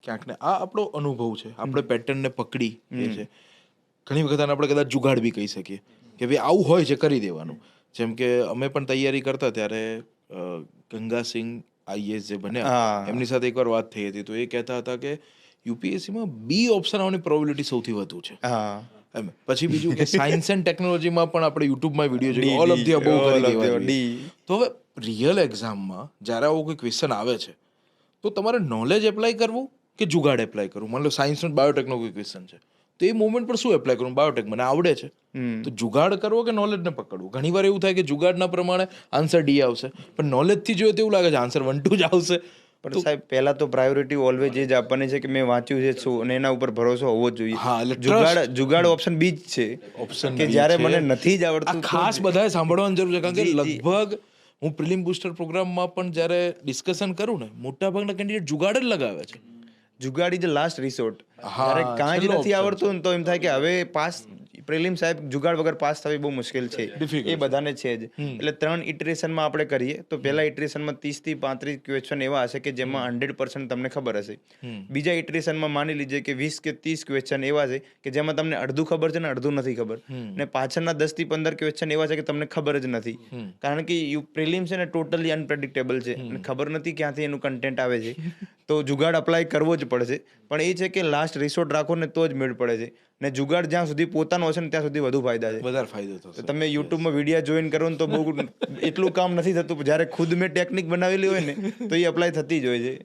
ક્યાંક ને આ આપણો અનુભવ છે, આપણે પેટર્નને પકડી એ છે. ઘણી વખત આને આપણે કદાચ જુગાડ બી કહી શકીએ કે ભાઈ આવું હોય છે કરી દેવાનું. જેમ કે અમે પણ તૈયારી કરતા ત્યારે ગંગાસિંહ આઈએસ જે બન્યા એમની સાથે એકવાર વાત થઈ હતી, તો એ કહેતા હતા કે યુપીએસસીમાં બી ઓપ્શન આવવાની પ્રોબેબિલિટી સૌથી વધુ છે. એમ પછી બીજું કે સાયન્સ એન્ડ ટેકનોલોજીમાં પણ આપણે યુટ્યુબમાં વિડીયો જોઈએ ઓલ ઓફ ધી અબોવ કરી દેવા જોઈએ. તો હવે રિયલ એક્ઝામમાં જ્યારે આવો કોઈ ક્વેશ્ચન આવે છે તો તમારે નોલેજ એપ્લાય કરવું કે જુગાડ એપ્લાય કરવું? માની લો સાયન્સનો બાયોટેકનો કોઈ ક્વેશ્ચન છે તો એ મોમેન્ટ પર શું એપ્લાય કરવું? બાયોટેક મને આવડે છે તો જુગાડ કરવો કે નોલેજને પકડવું? ઘણી વાર એવું થાય કે જુગાડના પ્રમાણે આન્સર ડી આવશે, પણ નોલેજથી જોઈએ તો એવું લાગે છે આન્સર 1 2 જ આવશે. પણ સાહેબ પહેલા તો પ્રાયોરિટી ઓલવેઝ એ જ આપવાની છે કે મેં વાંચ્યું છે શું અને એના ઉપર ભરોસો હોવો જ જોઈએ. હા, એટલે જુગાડ ઓપ્શન બી જ છે ઓપ્શન કે જ્યારે મને નથી જ આવડતું. આ ખાસ બધાએ સાંભળવાની જરૂર છે, કારણ કે લગભગ હું પ્રિલિમ બુસ્ટર પ્રોગ્રામમાં પણ જ્યારે ડિસ્કશન કરું ને મોટાભાગના કેન્ડિડેટ જુગાડ જ લગાવે છે. જુગાડ ઇઝ ધ લાસ્ટ રિસોર્ટ. જ્યારે કાંઈ જ નથી આવડતું ને તો એમ થાય કે હવે પાસ પ્રિલિમ સાહેબ જુગાડ વગર પાસ થવી બહુ મુશ્કેલ છે. એ બધાને છે જ. એટલે 3 ઇટરેશનમાં આપણે કરીએ તો પહેલા ઇટરેશનમાં 30 થી 35 ક્વેશ્ચન એવા હશે કે જેમાં 100% તમને ખબર હશે. બીજા ઇટરેશનમાં માની લીજીએ કે 20 કે 30 ક્વેશ્ચન એવા છે કે જેમાં તમને અડધું ખબર છે ને અડધું નથી ખબર. ને પાછળના 10 થી 15 ક્વેશ્ચન એવા છે કે તમને ખબર જ નથી. કારણ કે પ્રિલિમ છે ને ટોટલી અનપ્રેડિક્ટેબલ છે અને ખબર નથી ક્યાંથી એનું કન્ટેન્ટ આવે છે. તો જુગાડ અપ્લાય કરવો જ પડશે. પણ એ છે કે લાસ્ટ રિસોર્ટ રાખો ને તો જ મેળ પડે છે. ને જુગાડ જ્યાં સુધી પોતાનો હશે ને ત્યાં સુધી વધુ ફાયદા છે. વધારે ફાયદો થશે. તો તમે યુટ્યુબમાં વિડીયો જોઈન કરો ને તો બહુ એટલું કામ નથી થતું. જ્યારે ખુદ મેં ટેકનિક બનાવેલી હોય ને તો એ અપ્લાય થતી જ હોય છે.